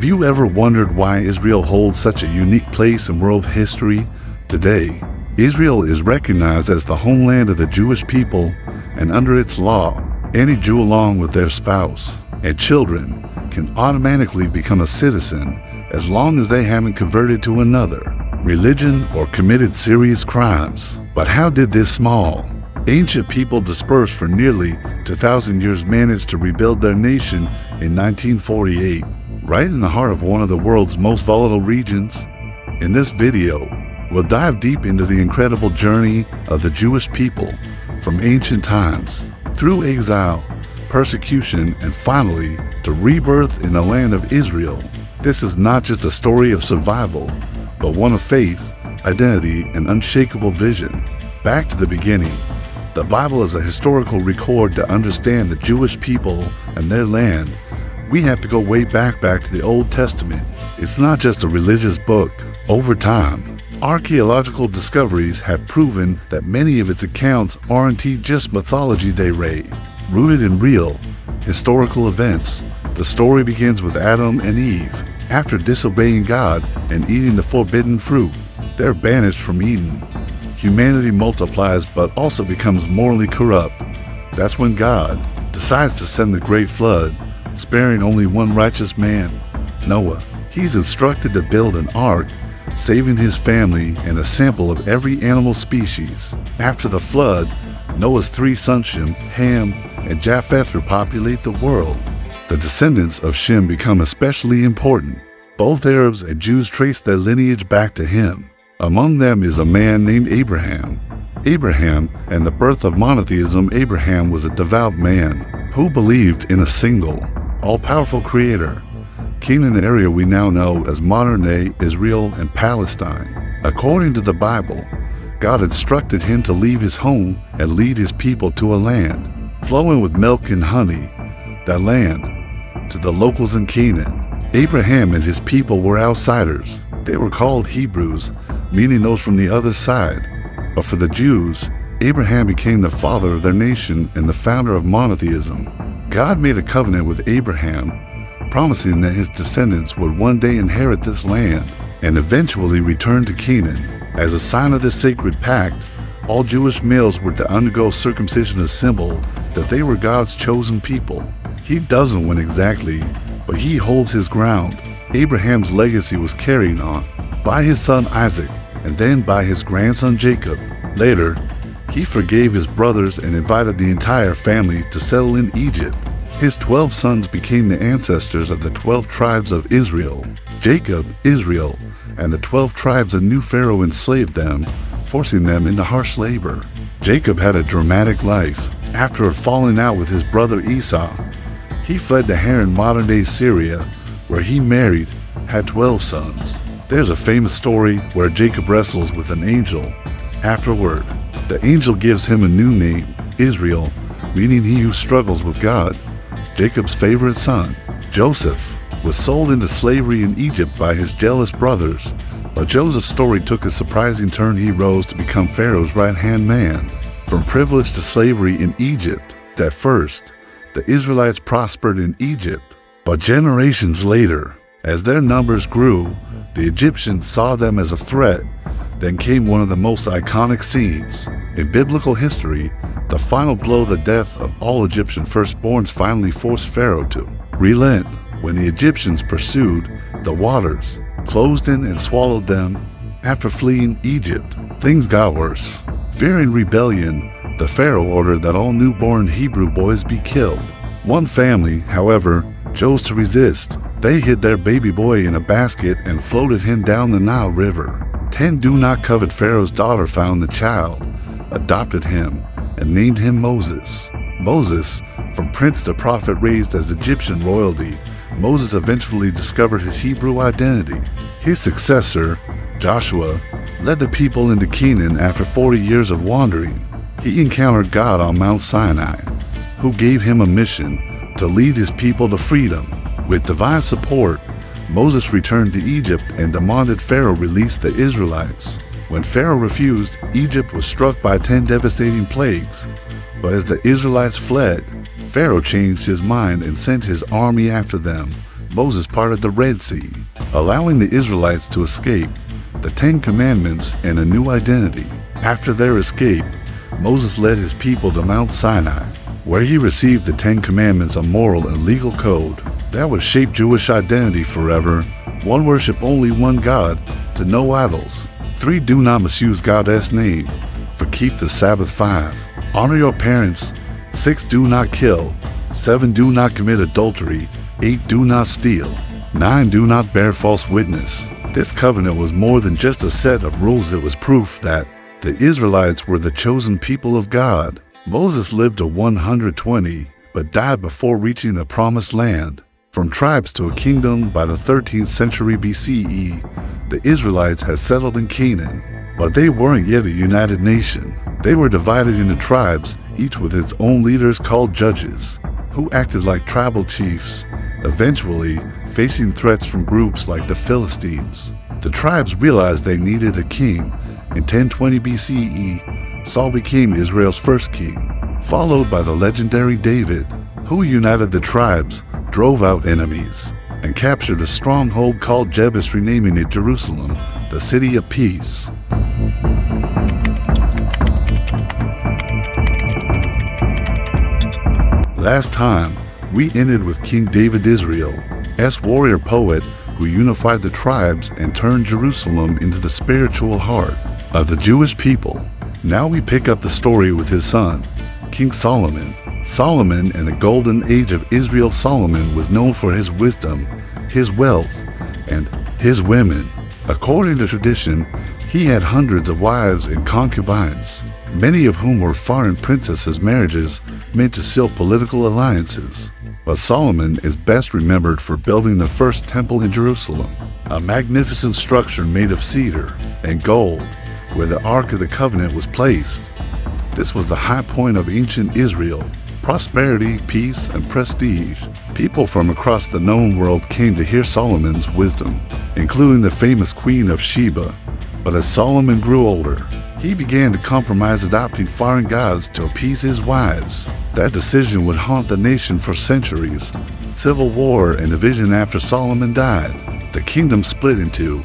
you ever wondered why Israel holds such a unique place in world history today? Israel is recognized as the homeland of the Jewish people, and under its law, any Jew along with their spouse and children can automatically become a citizen as long as they haven't converted to another religion or committed serious crimes. But how did this small, ancient people dispersed for nearly 2,000 years manage to rebuild their nation in 1948, right in the heart of one of the world's most volatile regions? In this video, we'll dive deep into the incredible journey of the Jewish people from ancient times, through exile, persecution, and finally to rebirth in the land of Israel. This is not just a story of survival, but one of faith, identity, and unshakable vision. Back to the beginning. The Bible is a historical record. To understand the Jewish people and their land, we have to go way back to the Old Testament. It's not just a religious book. Over time, archaeological discoveries have proven that many of its accounts aren't just mythology. They rooted in real, historical events. The story begins with Adam and Eve. After disobeying God and eating the forbidden fruit, they're banished from Eden. Humanity multiplies but also becomes morally corrupt. That's when God decides to send the great flood, sparing only one righteous man, Noah. He's instructed to build an ark, saving his family and a sample of every animal species. After the flood, Noah's three sons, Shem, Ham, and Japheth, repopulate the world. The descendants of Shem become especially important. Both Arabs and Jews trace their lineage back to him. Among them is a man named Abraham. Abraham and the birth of monotheism. Abraham was a devout man who believed in a single, all-powerful creator. Canaan, the area we now know as modern-day Israel and Palestine. According to the Bible, God instructed him to leave his home and lead his people to a land flowing with milk and honey. That land, to the locals in Canaan, Abraham and his people were outsiders. They were called Hebrews, meaning those from the other side. But for the Jews, Abraham became the father of their nation and the founder of monotheism. God made a covenant with Abraham, promising that his descendants would one day inherit this land and eventually return to Canaan. As a sign of this sacred pact, all Jewish males were to undergo circumcision, a symbol that they were God's chosen people. He doesn't win exactly, but he holds his ground. Abraham's legacy was carried on by his son Isaac and then by his grandson Jacob. Later, he forgave his brothers and invited the entire family to settle in Egypt. His 12 sons became the ancestors of the 12 tribes of Israel. Jacob, Israel, and the 12 tribes a new Pharaoh enslaved them, forcing them into harsh labor. Jacob had a dramatic life. After falling out with his brother Esau, he fled to Haran, modern-day Syria, where he married, had 12 sons. There's a famous story where Jacob wrestles with an angel. Afterward, the angel gives him a new name, Israel, meaning he who struggles with God. Jacob's favorite son, Joseph, was sold into slavery in Egypt by his jealous brothers. But Joseph's story took a surprising turn. He rose to become Pharaoh's right-hand man. From privilege to slavery in Egypt, at first, the Israelites prospered in Egypt. But generations later, as their numbers grew, the Egyptians saw them as a threat. Then came one of the most iconic scenes in biblical history. The final blow, the death of all Egyptian firstborns, finally forced Pharaoh to relent. When the Egyptians pursued, the waters closed in and swallowed them. After fleeing Egypt, things got worse. Fearing rebellion, the Pharaoh ordered that all newborn Hebrew boys be killed. One family, however, chose to resist. They hid their baby boy in a basket and floated him down the Nile River. 10 do-not-covet Pharaoh's daughter found the child, adopted him, and named him Moses. Moses, from prince to prophet, raised as Egyptian royalty, Moses eventually discovered his Hebrew identity. His successor, Joshua, led the people into Canaan after 40 years of wandering. He encountered God on Mount Sinai, who gave him a mission to lead his people to freedom. With divine support, Moses returned to Egypt and demanded Pharaoh release the Israelites. When Pharaoh refused, Egypt was struck by 10 devastating plagues. But as the Israelites fled, Pharaoh changed his mind and sent his army after them, Moses parted the Red Sea, allowing the Israelites to escape the Ten Commandments and a new identity. After their escape, Moses led his people to Mount Sinai, where he received the Ten Commandments, a moral and legal code that would shape Jewish identity forever. 1. Worship only one God, to no idols. 3. Do not misuse God's name. 4. Keep the Sabbath. 5. Honor your parents. 6. Do not kill. 7. Do not commit adultery. 8. Do not steal. 9. Do not bear false witness. This covenant was more than just a set of rules. It was proof that the Israelites were the chosen people of God. Moses lived to 120, but died before reaching the promised land. From tribes to a kingdom by the 13th century BCE, the Israelites had settled in Canaan, but they weren't yet a united nation. They were divided into tribes, each with its own leaders called judges, who acted like tribal chiefs, eventually facing threats from groups like the Philistines. The tribes realized they needed a king. In 1020 BCE, Saul became Israel's first king, followed by the legendary David, who united the tribes, drove out enemies, and captured a stronghold called Jebus, renaming it Jerusalem, the city of peace. Last time, we ended with King David, Israel's warrior poet, who unified the tribes and turned Jerusalem into the spiritual heart of the Jewish people. Now we pick up the story with his son, King Solomon. Solomon, in the golden age of Israel, Solomon was known for his wisdom, his wealth, and his women. According to tradition, he had hundreds of wives and concubines, many of whom were foreign princesses' marriages meant to seal political alliances. But Solomon is best remembered for building the first temple in Jerusalem, a magnificent structure made of cedar and gold, where the Ark of the Covenant was placed. This was the high point of ancient Israel. Prosperity, peace, and prestige. People from across the known world came to hear Solomon's wisdom, including the famous Queen of Sheba. But as Solomon grew older, he began to compromise, adopting foreign gods to appease his wives. That decision would haunt the nation for centuries. Civil war and division after Solomon died. The kingdom split into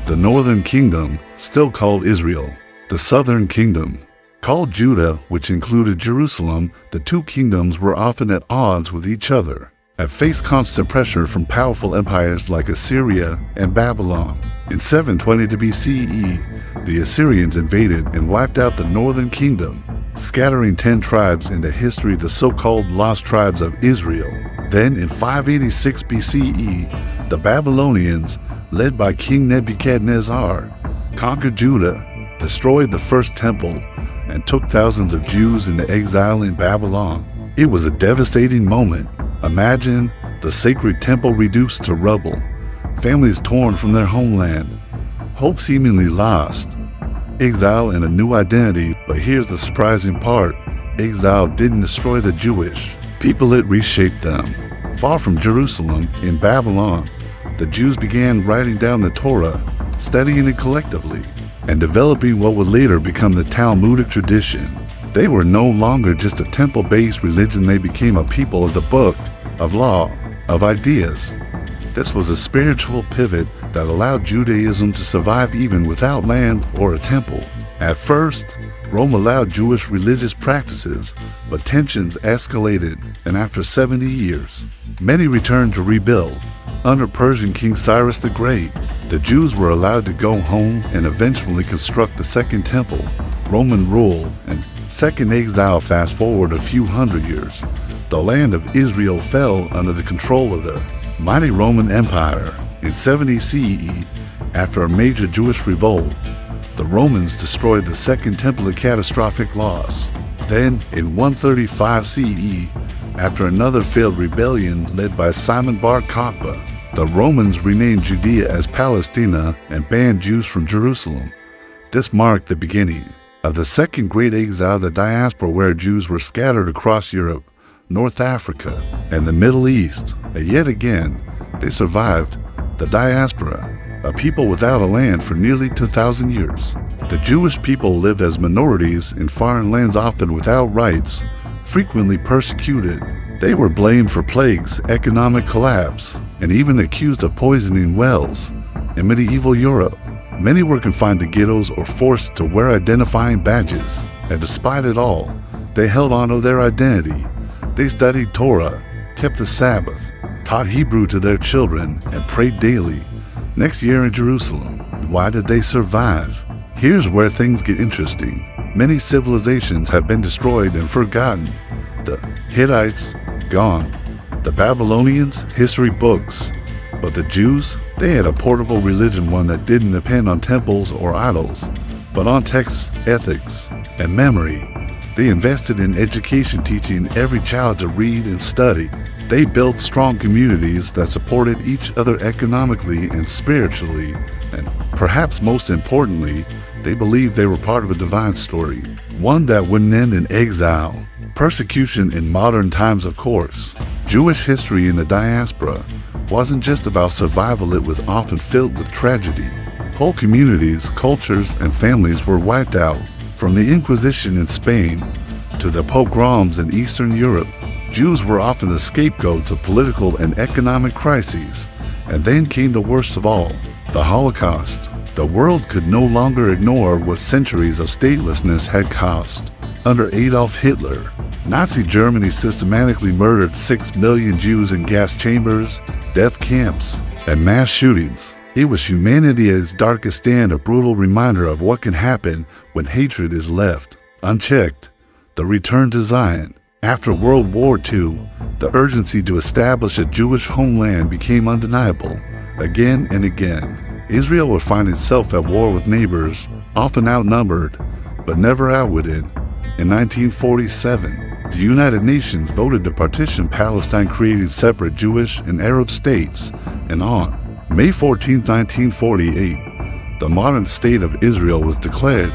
the northern kingdom, still called Israel, the southern kingdom, called Judah, which included Jerusalem. The two kingdoms were often at odds with each other and faced constant pressure from powerful empires like Assyria and Babylon. In 720 BCE, the Assyrians invaded and wiped out the northern kingdom, scattering 10 tribes into history, the so-called lost tribes of Israel. Then in 586 BCE, the Babylonians, led by King Nebuchadnezzar, conquered Judah, destroyed the first temple, and took thousands of Jews into exile in Babylon. It was a devastating moment. Imagine the sacred temple reduced to rubble, families torn from their homeland, hope seemingly lost, exile and a new identity. But here's the surprising part. Exile didn't destroy the Jewish people, it reshaped them. Far from Jerusalem, in Babylon, the Jews began writing down the Torah, studying it collectively, and developing what would later become the Talmudic tradition. They were no longer just a temple-based religion, they became a people of the book, of law, of ideas. This was a spiritual pivot that allowed Judaism to survive even without land or a temple. At first, Rome allowed Jewish religious practices, but tensions escalated, and after 70 years, many returned to rebuild. Under Persian King Cyrus the Great, the Jews were allowed to go home and eventually construct the Second Temple. Roman rule and second exile. Fast forward a few hundred years, the land of Israel fell under the control of the mighty Roman Empire. In 70 CE, after a major Jewish revolt, the Romans destroyed the Second Temple, a catastrophic loss. Then, in 135 CE, after another failed rebellion led by Simon Bar Kokhba, the Romans renamed Judea as Palestina and banned Jews from Jerusalem. This marked the beginning of the second great exile, the diaspora, where Jews were scattered across Europe, North Africa, and the Middle East. And yet again, they survived. The diaspora, a people without a land for nearly 2,000 years. The Jewish people lived as minorities in foreign lands, often without rights, frequently persecuted. They were blamed for plagues, economic collapse, and even accused of poisoning wells. In medieval Europe, many were confined to ghettos or forced to wear identifying badges, and despite it all, they held on to their identity. They studied Torah, kept the Sabbath, taught Hebrew to their children, and prayed daily. Next year in Jerusalem. Why did they survive? Here's where things get interesting. Many civilizations have been destroyed and forgotten. The Hittites, gone. The Babylonians, history books. But the Jews, they had a portable religion, one that didn't depend on temples or idols, but on texts, ethics, and memory. They invested in education, teaching every child to read and study. They built strong communities that supported each other economically and spiritually, and perhaps most importantly, they believed they were part of a divine story, one that wouldn't end in exile. Persecution in modern times, of course. Jewish history in the diaspora wasn't just about survival, it was often filled with tragedy. Whole communities, cultures, and families were wiped out. From the Inquisition in Spain to the pogroms in Eastern Europe, Jews were often the scapegoats of political and economic crises. And then came the worst of all, the Holocaust. The world could no longer ignore what centuries of statelessness had cost. Under Adolf Hitler, Nazi Germany systematically murdered 6 million Jews in gas chambers, death camps, and mass shootings. It was humanity at its darkest stand, a brutal reminder of what can happen when hatred is left unchecked. The return to Zion. After World War II, the urgency to establish a Jewish homeland became undeniable. Again and again, Israel would find itself at war with neighbors, often outnumbered, but never outwitted. In 1947, the United Nations voted to partition Palestine, creating separate Jewish and Arab states, and on May 14, 1948, the modern state of Israel was declared.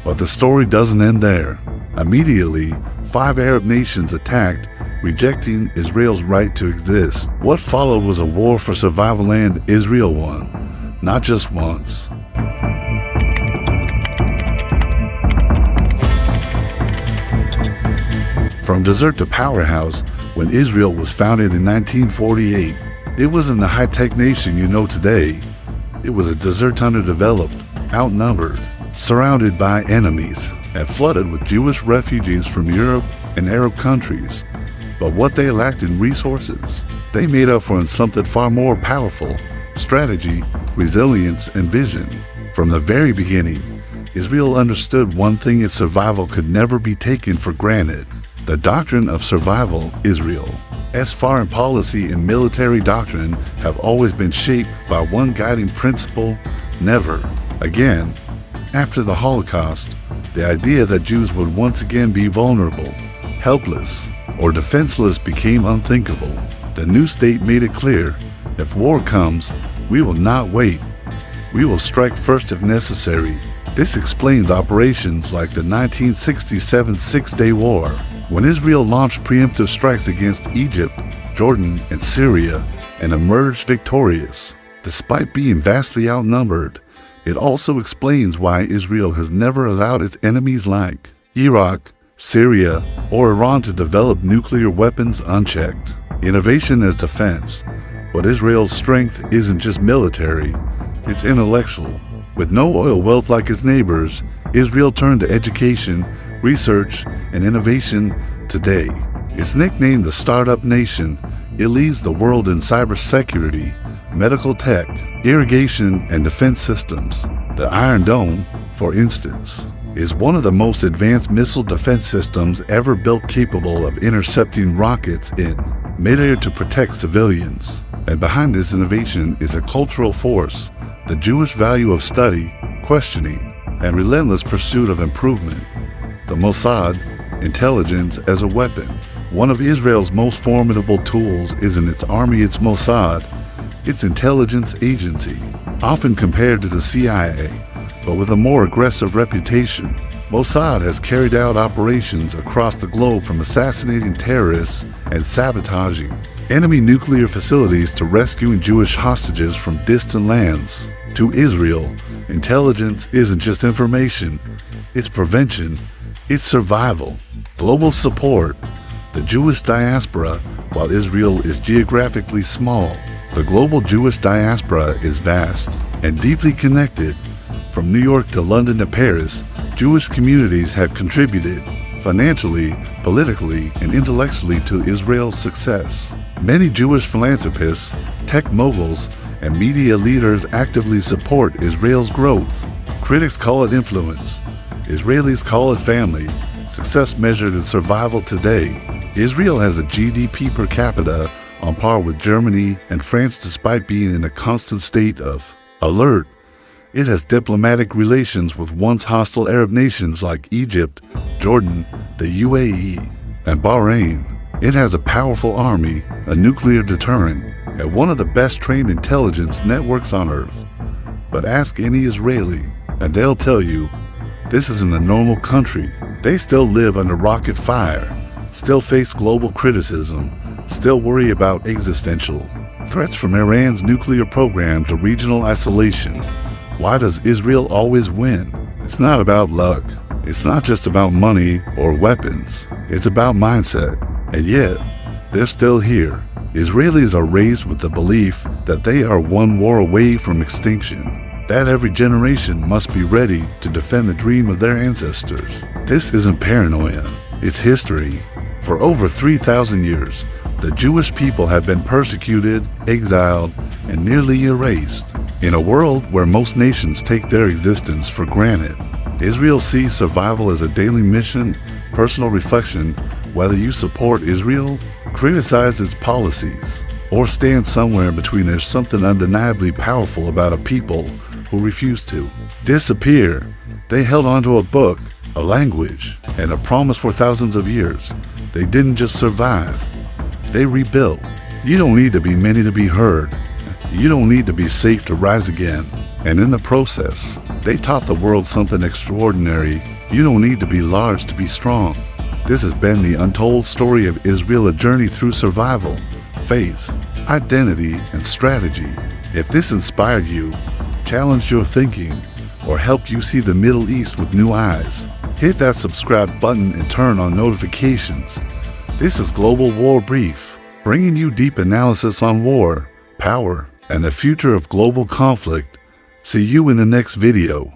But the story doesn't end there. Immediately, 5 Arab nations attacked, rejecting Israel's right to exist. What followed was a war for survival, and Israel won, not just once. From desert to powerhouse, when Israel was founded in 1948, it wasn't the high-tech nation you know today. It was a desert underdeveloped, outnumbered, surrounded by enemies, and flooded with Jewish refugees from Europe and Arab countries. But what they lacked in resources, they made up for in something far more powerful: strategy, resilience, and vision. From the very beginning, Israel understood one thing: its survival could never be taken for granted. The doctrine of survival. Israel's foreign policy and military doctrine have always been shaped by one guiding principle: never again. After the Holocaust, the idea that Jews would once again be vulnerable, helpless, or defenseless became unthinkable. The new state made it clear: if war comes, we will not wait. We will strike first if necessary. This explains operations like the 1967 Six-Day War, when Israel launched preemptive strikes against Egypt, Jordan, and Syria, and emerged victorious. Despite being vastly outnumbered, it also explains why Israel has never allowed its enemies like Iraq, Syria, or Iran to develop nuclear weapons unchecked. Innovation as defense. But Israel's strength isn't just military, it's intellectual. With no oil wealth like its neighbors, Israel turned to education, research, and innovation today. It's nicknamed the Startup Nation. It leads the world in cybersecurity, medical tech, irrigation, and defense systems. The Iron Dome, for instance, is one of the most advanced missile defense systems ever built, capable of intercepting rockets in midair to protect civilians. And behind this innovation is a cultural force: the Jewish value of study, questioning, and relentless pursuit of improvement. The Mossad, intelligence as a weapon. One of Israel's most formidable tools isn't its army, its Mossad, its intelligence agency. Often compared to the CIA, but with a more aggressive reputation, Mossad has carried out operations across the globe, from assassinating terrorists and sabotaging enemy nuclear facilities to rescuing Jewish hostages from distant lands. To Israel, intelligence isn't just information, it's prevention, it's survival. Global support. The Jewish diaspora, while Israel is geographically small, The global Jewish diaspora is vast and deeply connected. From New York to London to Paris, Jewish communities have contributed financially, politically, and intellectually to Israel's success. Many Jewish philanthropists, tech moguls, and media leaders actively support Israel's growth. Critics call it influence. Israelis call it family. Success measured in survival today. Israel has a GDP per capita on par with Germany and France despite being in a constant state of alert. It has diplomatic relations with once hostile Arab nations like Egypt, Jordan, the UAE, and Bahrain. It has a powerful army, a nuclear deterrent, and one of the best trained intelligence networks on earth. But ask any Israeli, and they'll tell you, this isn't a normal country. They still live under rocket fire, still face global criticism, still worry about existential threats from Iran's nuclear program to regional isolation. Why does Israel always win? It's not about luck. It's not just about money or weapons. It's about mindset. And yet, they're still here. Israelis are raised with the belief that they are one war away from extinction, that every generation must be ready to defend the dream of their ancestors. This isn't paranoia. It's history. For over 3,000 years, the Jewish people have been persecuted, exiled, and nearly erased. In a world where most nations take their existence for granted, Israel sees survival as a daily mission, personal reflection. Whether you support Israel, criticize its policies, or stand somewhere between, there's something undeniably powerful about a people who refuse to disappear. They held onto a book, a language, and a promise for thousands of years. They didn't just survive, they rebuilt. You don't need to be many to be heard. You don't need to be safe to rise again. And in the process, they taught the world something extraordinary. You don't need to be large to be strong. This has been the untold story of Israel, a journey through survival, faith, identity, and strategy. If this inspired you, challenged your thinking, or helped you see the Middle East with new eyes, hit that subscribe button and turn on notifications. This is Global War Brief, bringing you deep analysis on war, power, and the future of global conflict. See you in the next video.